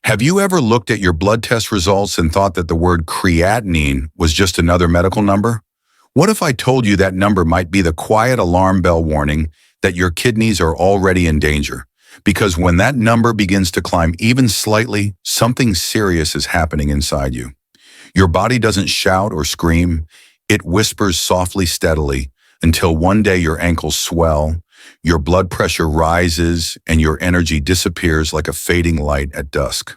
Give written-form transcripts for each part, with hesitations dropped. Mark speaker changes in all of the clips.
Speaker 1: Have you ever looked at your blood test results and thought that the word creatinine was just another medical number? What if I told you that number might be the quiet alarm bell warning that your kidneys are already in danger? Because when that number begins to climb even slightly, something serious is happening inside you. Your body doesn't shout or scream, it whispers softly, steadily, until one day your ankles swell, your blood pressure rises, and your energy disappears like a fading light at dusk.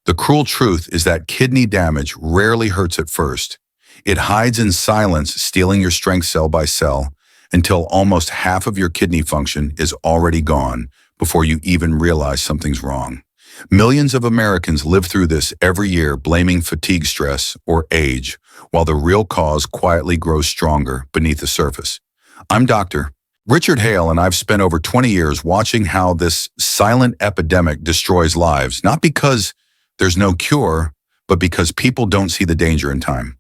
Speaker 1: The cruel truth is that kidney damage rarely hurts at first. It hides in silence, stealing your strength cell by cell, until almost half of your kidney function is already gone before you even realize something's wrong. Millions of Americans live through this every year, blaming fatigue, stress, or age, while the real cause quietly grows stronger beneath the surface. I'm Dr. Richard Hale, and I've spent over 20 years watching how this silent epidemic destroys lives, not because there's no cure, but because people don't see the danger in time.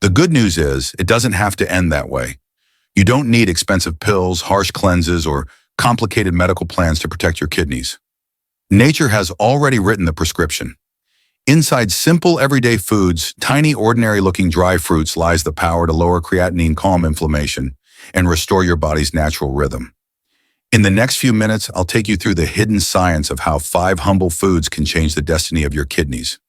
Speaker 1: The good news is, it doesn't have to end that way. You don't need expensive pills, harsh cleanses, or complicated medical plans to protect your kidneys. Nature has already written the prescription. Inside simple everyday foods, tiny ordinary-looking dry fruits lies the power to lower creatinine, calm inflammation, and restore your body's natural rhythm. In the next few minutes, I'll take you through the hidden science of how 5 humble foods can change the destiny of your kidneys.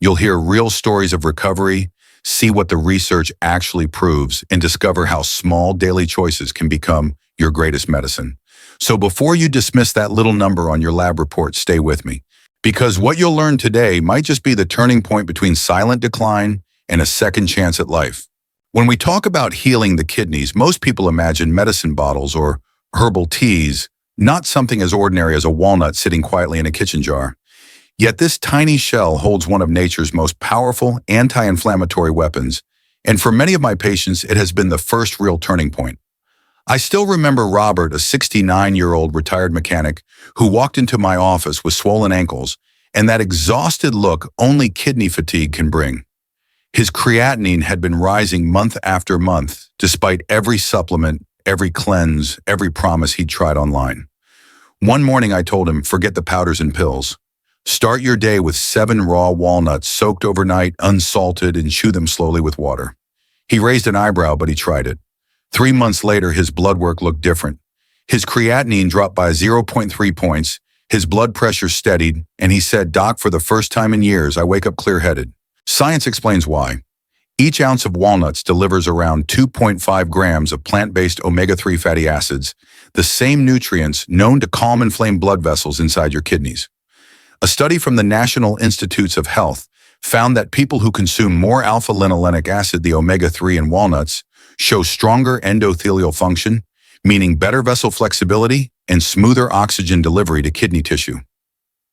Speaker 1: You'll hear real stories of recovery, see what the research actually proves, and discover how small daily choices can become your greatest medicine. So before you dismiss that little number on your lab report, stay with me. Because what you'll learn today might just be the turning point between silent decline and a second chance at life. When we talk about healing the kidneys, most people imagine medicine bottles or herbal teas, not something as ordinary as a walnut sitting quietly in a kitchen jar. Yet this tiny shell holds one of nature's most powerful anti-inflammatory weapons, and for many of my patients, it has been the first real turning point. I still remember Robert, a 69-year-old retired mechanic, who walked into my office with swollen ankles and that exhausted look only kidney fatigue can bring. His creatinine had been rising month after month, despite every supplement, every cleanse, every promise he'd tried online. One morning I told him, forget the powders and pills. Start your day with 7 raw walnuts soaked overnight, unsalted, and chew them slowly with water. He raised an eyebrow, but he tried it. 3 months later, his blood work looked different. His creatinine dropped by 0.3 points, his blood pressure steadied, and he said, "Doc, for the first time in years, I wake up clear-headed." Science explains why. Each ounce of walnuts delivers around 2.5 grams of plant-based omega-3 fatty acids, the same nutrients known to calm inflamed blood vessels inside your kidneys. A study from the National Institutes of Health found that people who consume more alpha-linolenic acid, the omega-3 in walnuts, show stronger endothelial function, meaning better vessel flexibility and smoother oxygen delivery to kidney tissue.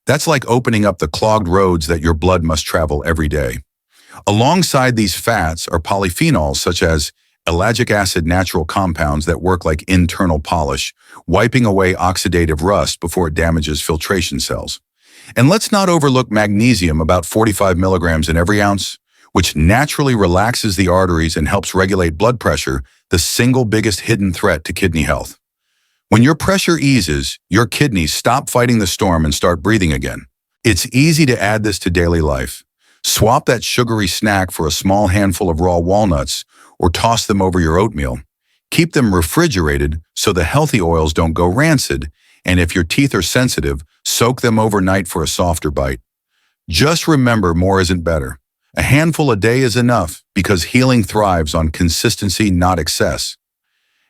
Speaker 1: That's like opening up the clogged roads that your blood must travel every day. Alongside these fats are polyphenols such as ellagic acid, natural compounds that work like internal polish, wiping away oxidative rust before it damages filtration cells. And let's not overlook magnesium, about 45 milligrams in every ounce, which naturally relaxes the arteries and helps regulate blood pressure, the single biggest hidden threat to kidney health. When your pressure eases, your kidneys stop fighting the storm and start breathing again. It's easy to add this to daily life. Swap that sugary snack for a small handful of raw walnuts or toss them over your oatmeal. Keep them refrigerated so the healthy oils don't go rancid, and if your teeth are sensitive, soak them overnight for a softer bite. Just remember, more isn't better. A handful a day is enough because healing thrives on consistency, not excess.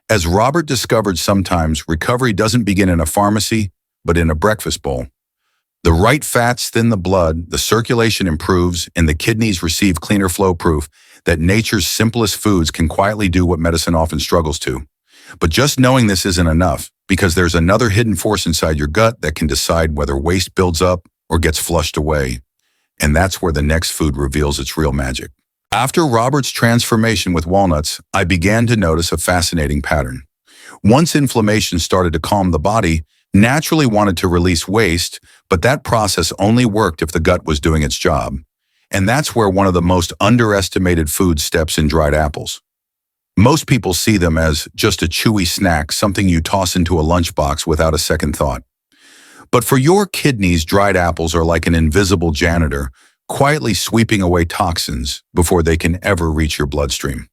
Speaker 1: As Robert discovered, sometimes recovery doesn't begin in a pharmacy, but in a breakfast bowl. The right fats thin the blood, the circulation improves, and the kidneys receive cleaner flow, proof that nature's simplest foods can quietly do what medicine often struggles to. But just knowing this isn't enough, because there's another hidden force inside your gut that can decide whether waste builds up or gets flushed away. And that's where the next food reveals its real magic. After Robert's transformation with walnuts, I began to notice a fascinating pattern. Once inflammation started to calm, the body naturally wanted to release waste, but that process only worked if the gut was doing its job. And that's where one of the most underestimated foods steps in: dried apples. Most people see them as just a chewy snack, something you toss into a lunchbox without a second thought. But for your kidneys, dried apples are like an invisible janitor, quietly sweeping away toxins before they can ever reach your bloodstream.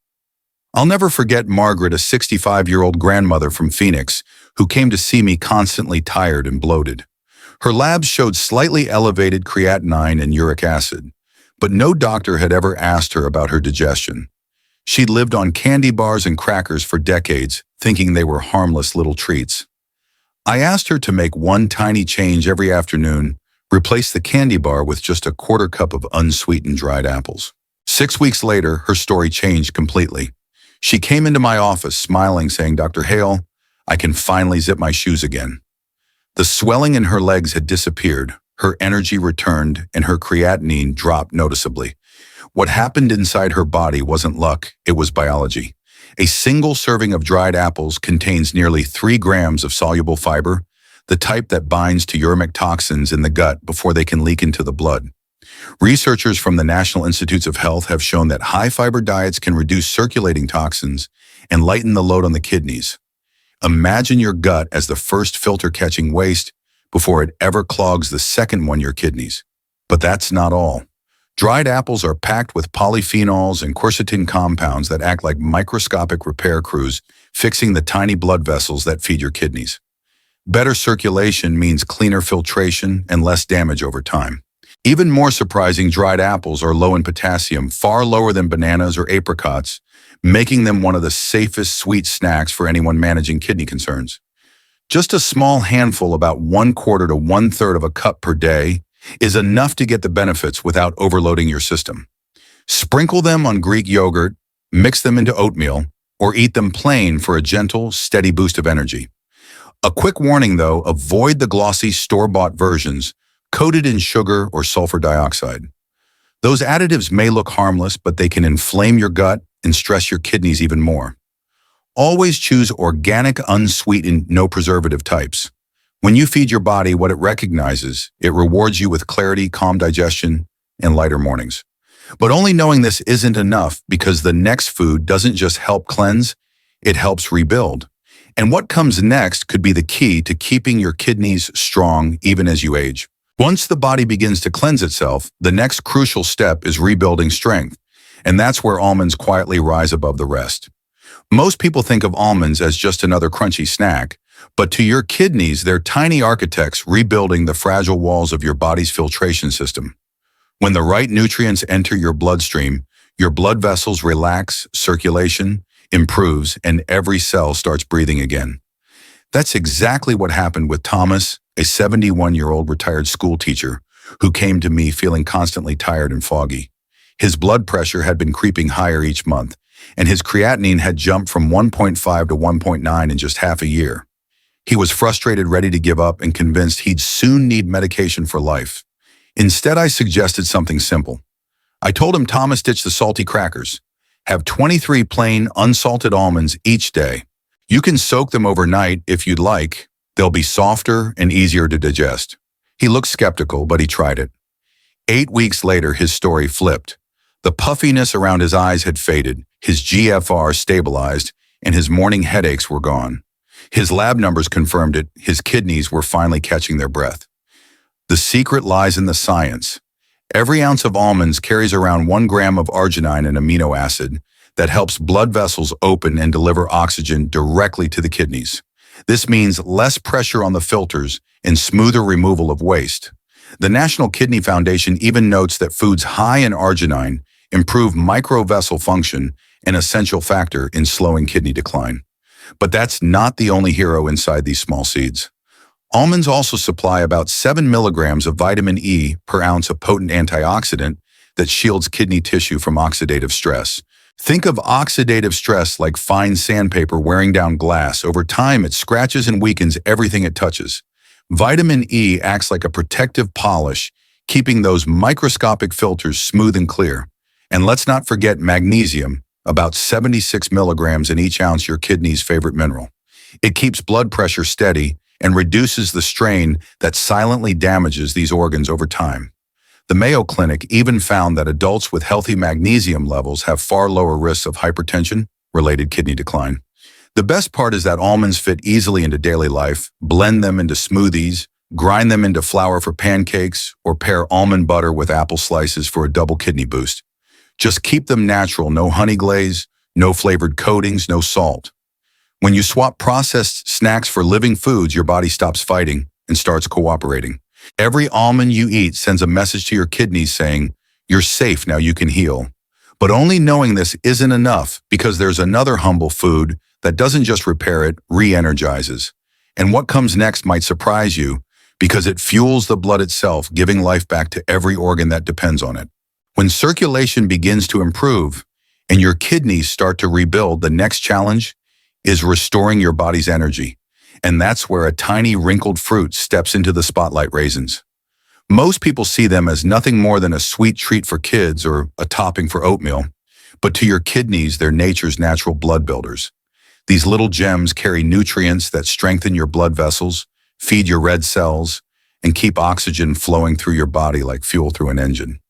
Speaker 1: I'll never forget Margaret, a 65-year-old grandmother from Phoenix, who came to see me constantly tired and bloated. Her labs showed slightly elevated creatinine and uric acid, but no doctor had ever asked her about her digestion. She'd lived on candy bars and crackers for decades, thinking they were harmless little treats. I asked her to make one tiny change every afternoon, replace the candy bar with just a quarter cup of unsweetened dried apples. 6 weeks later, her story changed completely. She came into my office smiling, saying, "Dr. Hale, I can finally zip my shoes again." The swelling in her legs had disappeared, her energy returned, and her creatinine dropped noticeably. What happened inside her body wasn't luck, it was biology. A single serving of dried apples contains nearly 3 grams of soluble fiber, the type that binds to uremic toxins in the gut before they can leak into the blood. Researchers from the National Institutes of Health have shown that high-fiber diets can reduce circulating toxins and lighten the load on the kidneys. Imagine your gut as the first filter catching waste before it ever clogs the second one, your kidneys. But that's not all. Dried apples are packed with polyphenols and quercetin compounds that act like microscopic repair crews, fixing the tiny blood vessels that feed your kidneys. Better circulation means cleaner filtration and less damage over time. Even more surprising, dried apples are low in potassium, far lower than bananas or apricots, making them one of the safest sweet snacks for anyone managing kidney concerns. Just a small handful, about 1/4 to 1/3 of a cup per day, is enough to get the benefits without overloading your system. Sprinkle them on Greek yogurt, mix them into oatmeal, or eat them plain for a gentle, steady boost of energy. A quick warning though, avoid the glossy store-bought versions coated in sugar or sulfur dioxide. Those additives may look harmless, but they can inflame your gut and stress your kidneys even more. Always choose organic, unsweetened, no preservative types. When you feed your body what it recognizes, it rewards you with clarity, calm digestion, and lighter mornings. But only knowing this isn't enough, because the next food doesn't just help cleanse, it helps rebuild. And what comes next could be the key to keeping your kidneys strong even as you age. Once the body begins to cleanse itself, the next crucial step is rebuilding strength. And that's where almonds quietly rise above the rest. Most people think of almonds as just another crunchy snack, but to your kidneys, they're tiny architects rebuilding the fragile walls of your body's filtration system. When the right nutrients enter your bloodstream, your blood vessels relax, circulation improves, and every cell starts breathing again. That's exactly what happened with Thomas, a 71-year-old retired school teacher who came to me feeling constantly tired and foggy. His blood pressure had been creeping higher each month, and his creatinine had jumped from 1.5 to 1.9 in just half a year. He was frustrated, ready to give up, and convinced he'd soon need medication for life. Instead, I suggested something simple. I told him, "Thomas, ditch the salty crackers. Have 23 plain, unsalted almonds each day. You can soak them overnight if you'd like. They'll be softer and easier to digest." He looked skeptical, but he tried it. 8 weeks later, his story flipped. The puffiness around his eyes had faded, his GFR stabilized, and his morning headaches were gone. His lab numbers confirmed it. His kidneys were finally catching their breath. The secret lies in the science. Every ounce of almonds carries around 1 gram of arginine, an amino acid, that helps blood vessels open and deliver oxygen directly to the kidneys. This means less pressure on the filters and smoother removal of waste. The National Kidney Foundation even notes that foods high in arginine improve microvessel function, an essential factor in slowing kidney decline. But that's not the only hero inside these small seeds. Almonds also supply about 7 milligrams of vitamin E per ounce, of potent antioxidant that shields kidney tissue from oxidative stress. Think of oxidative stress like fine sandpaper wearing down glass. Over time, it scratches and weakens everything it touches. Vitamin E acts like a protective polish, keeping those microscopic filters smooth and clear. And let's not forget magnesium, about 76 milligrams in each ounce, your kidney's favorite mineral. It keeps blood pressure steady and reduces the strain that silently damages these organs over time. The Mayo Clinic even found that adults with healthy magnesium levels have far lower risks of hypertension-related kidney decline. The best part is that almonds fit easily into daily life. Blend them into smoothies, grind them into flour for pancakes, or pair almond butter with apple slices for a double kidney boost. Just keep them natural, no honey glaze, no flavored coatings, no salt. When you swap processed snacks for living foods, your body stops fighting and starts cooperating. Every almond you eat sends a message to your kidneys saying, "You're safe, now you can heal." But only knowing this isn't enough, because there's another humble food that doesn't just repair, it re-energizes. And what comes next might surprise you, because it fuels the blood itself, giving life back to every organ that depends on it. When circulation begins to improve and your kidneys start to rebuild, the next challenge is restoring your body's energy. And that's where a tiny wrinkled fruit steps into the spotlight: raisins. Most people see them as nothing more than a sweet treat for kids or a topping for oatmeal. But to your kidneys, they're nature's natural blood builders. These little gems carry nutrients that strengthen your blood vessels, feed your red cells, and keep oxygen flowing through your body like fuel through an engine.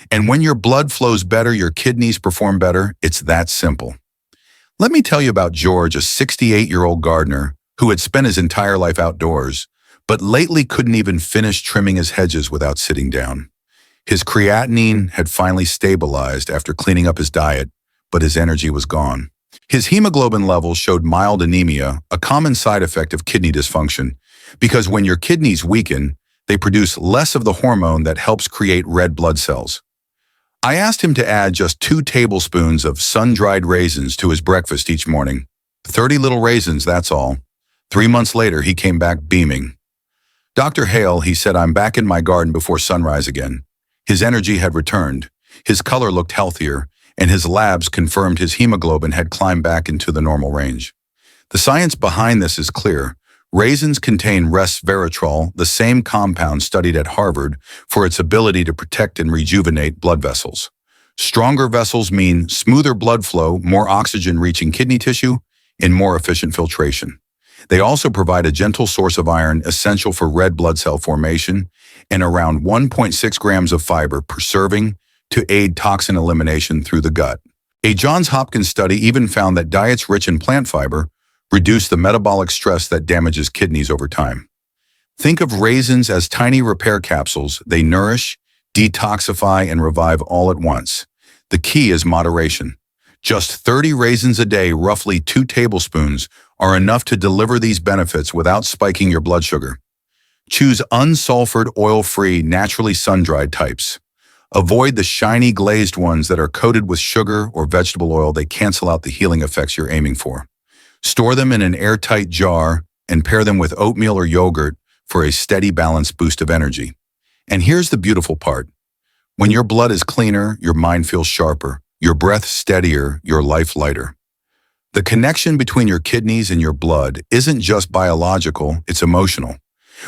Speaker 1: And when your blood flows better, your kidneys perform better. It's that simple. Let me tell you about George, a 68-year-old gardener who had spent his entire life outdoors, but lately couldn't even finish trimming his hedges without sitting down. His creatinine had finally stabilized after cleaning up his diet, but his energy was gone. His hemoglobin levels showed mild anemia, a common side effect of kidney dysfunction, because when your kidneys weaken, they produce less of the hormone that helps create red blood cells. I asked him to add just 2 tablespoons of sun-dried raisins to his breakfast each morning. 30 little raisins, that's all. 3 months later, he came back beaming. "Dr. Hale," he said, "I'm back in my garden before sunrise again." His energy had returned, his color looked healthier, and his labs confirmed his hemoglobin had climbed back into the normal range. The science behind this is clear. Raisins contain resveratrol, the same compound studied at Harvard for its ability to protect and rejuvenate blood vessels. Stronger vessels mean smoother blood flow, more oxygen reaching kidney tissue, and more efficient filtration. They also provide a gentle source of iron essential for red blood cell formation and around 1.6 grams of fiber per serving to aid toxin elimination through the gut. A Johns Hopkins study even found that diets rich in plant fiber reduce the metabolic stress that damages kidneys over time. Think of raisins as tiny repair capsules. They nourish, detoxify, and revive all at once. The key is moderation. Just 30 raisins a day, roughly 2 tablespoons, are enough to deliver these benefits without spiking your blood sugar. Choose unsulfured, oil-free, naturally sun-dried types. Avoid the shiny glazed ones that are coated with sugar or vegetable oil. They cancel out the healing effects you're aiming for. Store them in an airtight jar and pair them with oatmeal or yogurt for a steady, balanced boost of energy. And here's the beautiful part. When your blood is cleaner, your mind feels sharper, your breath steadier, your life lighter. The connection between your kidneys and your blood isn't just biological, it's emotional.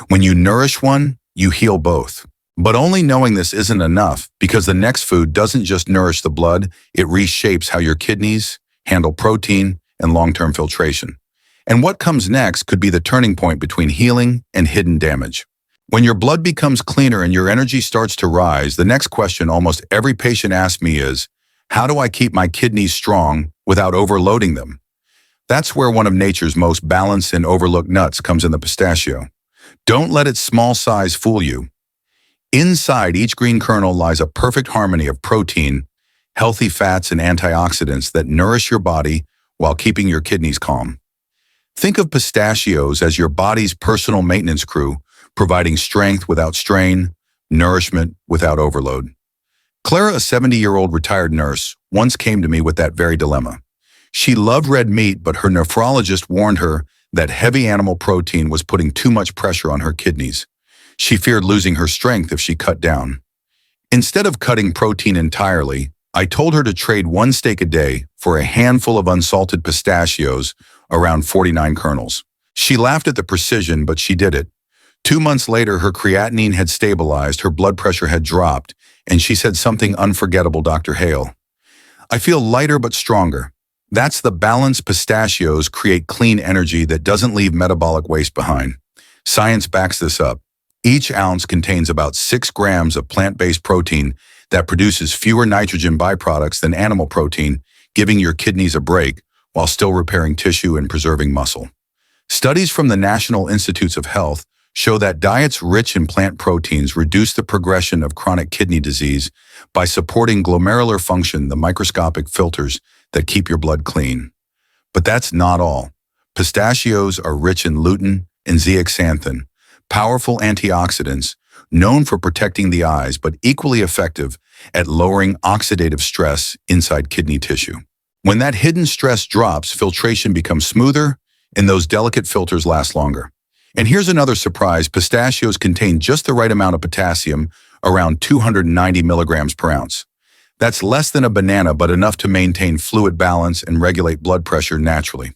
Speaker 1: When you nourish one, you heal both. But only knowing this isn't enough, because the next food doesn't just nourish the blood, it reshapes how your kidneys handle protein and long-term filtration. And what comes next could be the turning point between healing and hidden damage. When your blood becomes cleaner and your energy starts to rise, the next question almost every patient asks me is, how do I keep my kidneys strong without overloading them? That's where one of nature's most balanced and overlooked nuts comes in: the pistachio. Don't let its small size fool you. Inside each green kernel lies a perfect harmony of protein, healthy fats, and antioxidants that nourish your body while keeping your kidneys calm. Think of pistachios as your body's personal maintenance crew, providing strength without strain, nourishment without overload. Clara, a 70-year-old retired nurse, once came to me with that very dilemma. She loved red meat, but her nephrologist warned her that heavy animal protein was putting too much pressure on her kidneys. She feared losing her strength if she cut down. Instead of cutting protein entirely, I told her to trade 1 steak a day for a handful of unsalted pistachios, around 49 kernels. She laughed at the precision, but she did it. 2 months later, her creatinine had stabilized, her blood pressure had dropped, and she said something unforgettable: "Dr. Hale, I feel lighter but stronger." That's the balance. Pistachios create clean energy that doesn't leave metabolic waste behind. Science backs this up. Each ounce contains about 6 grams of plant-based protein that produces fewer nitrogen byproducts than animal protein, giving your kidneys a break while still repairing tissue and preserving muscle. Studies from the National Institutes of Health show that diets rich in plant proteins reduce the progression of chronic kidney disease by supporting glomerular function, the microscopic filters that keep your blood clean. But that's not all. Pistachios are rich in lutein and zeaxanthin, powerful antioxidants known for protecting the eyes but equally effective at lowering oxidative stress inside kidney tissue. When that hidden stress drops, filtration becomes smoother and those delicate filters last longer. And here's another surprise: pistachios contain just the right amount of potassium, around 290 milligrams per ounce. That's less than a banana, but enough to maintain fluid balance and regulate blood pressure naturally.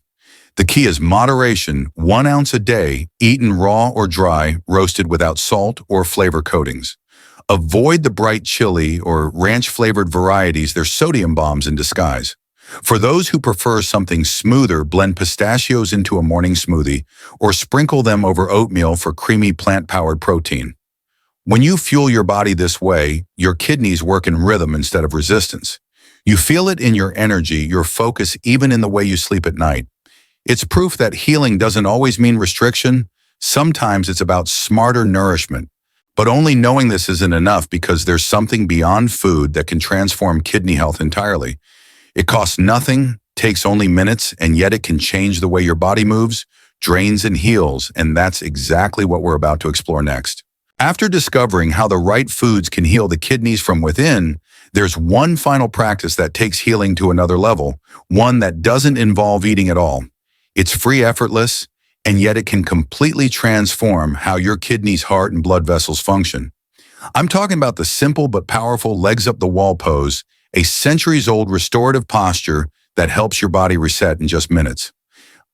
Speaker 1: The key is moderation, 1 ounce a day, eaten raw or dry, roasted without salt or flavor coatings. Avoid the bright chili or ranch-flavored varieties; they're sodium bombs in disguise. For those who prefer something smoother, blend pistachios into a morning smoothie or sprinkle them over oatmeal for creamy plant-powered protein. When you fuel your body this way, your kidneys work in rhythm instead of resistance. You feel it in your energy, your focus, even in the way you sleep at night. It's proof that healing doesn't always mean restriction. Sometimes it's about smarter nourishment. But only knowing this isn't enough, because there's something beyond food that can transform kidney health entirely. It costs nothing, takes only minutes, and yet it can change the way your body moves, drains, and heals, and that's exactly what we're about to explore next. After discovering how the right foods can heal the kidneys from within, there's one final practice that takes healing to another level, one that doesn't involve eating at all. It's free, effortless, and yet it can completely transform how your kidneys, heart, and blood vessels function. I'm talking about the simple but powerful legs up the wall pose, a centuries-old restorative posture that helps your body reset in just minutes.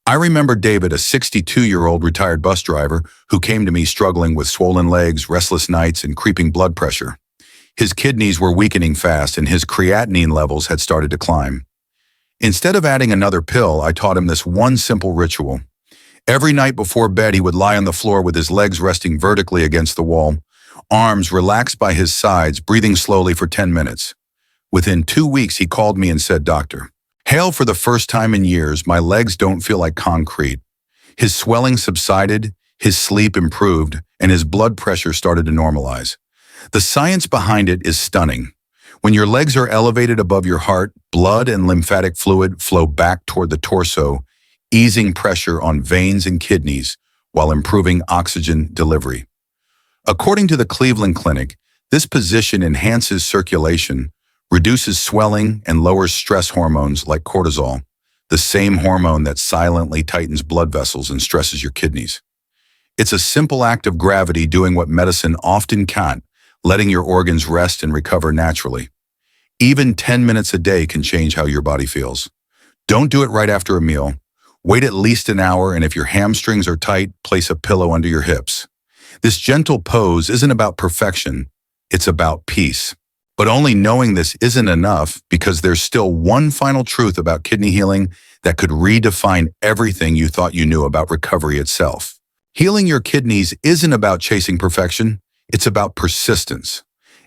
Speaker 1: I remember David, a 62-year-old retired bus driver who came to me struggling with swollen legs, restless nights, and creeping blood pressure. His kidneys were weakening fast and his creatinine levels had started to climb. Instead of adding another pill, I taught him this one simple ritual. Every night before bed, he would lie on the floor with his legs resting vertically against the wall, arms relaxed by his sides, breathing slowly for 10 minutes. Within 2 weeks, he called me and said, "Doctor Hale, for the first time in years, my legs don't feel like concrete." His swelling subsided, his sleep improved, and his blood pressure started to normalize. The science behind it is stunning. When your legs are elevated above your heart, blood and lymphatic fluid flow back toward the torso, easing pressure on veins and kidneys while improving oxygen delivery. According to the Cleveland Clinic, this position enhances circulation, reduces swelling, and lowers stress hormones like cortisol, the same hormone that silently tightens blood vessels and stresses your kidneys. It's a simple act of gravity doing what medicine often can't, letting your organs rest and recover naturally. Even 10 minutes a day can change how your body feels. Don't do it right after a meal. Wait at least an hour, and if your hamstrings are tight, place a pillow under your hips. This gentle pose isn't about perfection, it's about peace. But only knowing this isn't enough, because there's still one final truth about kidney healing that could redefine everything you thought you knew about recovery itself. Healing your kidneys isn't about chasing perfection, it's about persistence.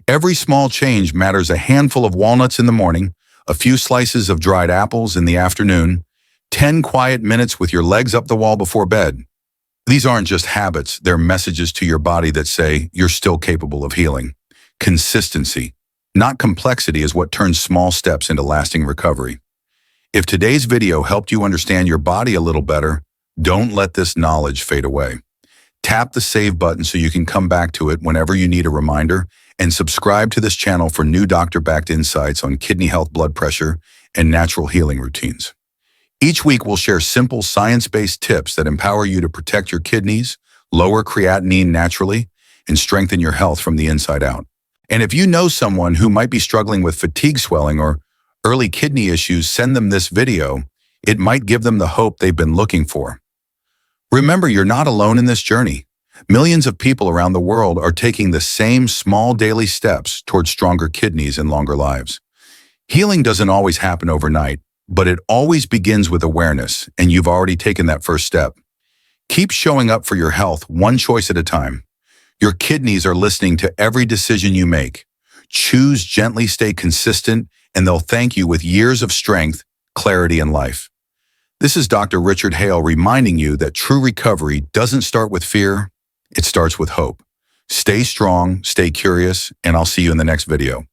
Speaker 1: Every small change matters: a handful of walnuts in the morning, a few slices of dried apples in the afternoon, 10 quiet minutes with your legs up the wall before bed. These aren't just habits, they're messages to your body that say you're still capable of healing. Consistency, not complexity, is what turns small steps into lasting recovery. If today's video helped you understand your body a little better, don't let this knowledge fade away. Tap the save button so you can come back to it whenever you need a reminder, and subscribe to this channel for new doctor-backed insights on kidney health, blood pressure, and natural healing routines. Each week, we'll share simple science-based tips that empower you to protect your kidneys, lower creatinine naturally, and strengthen your health from the inside out. And if you know someone who might be struggling with fatigue, swelling, or early kidney issues, send them this video. It might give them the hope they've been looking for. Remember, you're not alone in this journey. Millions of people around the world are taking the same small daily steps towards stronger kidneys and longer lives. Healing doesn't always happen overnight, but it always begins with awareness, and you've already taken that first step. Keep showing up for your health, one choice at a time. Your kidneys are listening to every decision you make. Choose gently, stay consistent, and they'll thank you with years of strength, clarity, and life. This is Dr. Richard Hale reminding you that true recovery doesn't start with fear, It starts with hope. Stay strong, stay curious, and I'll see you in the next video.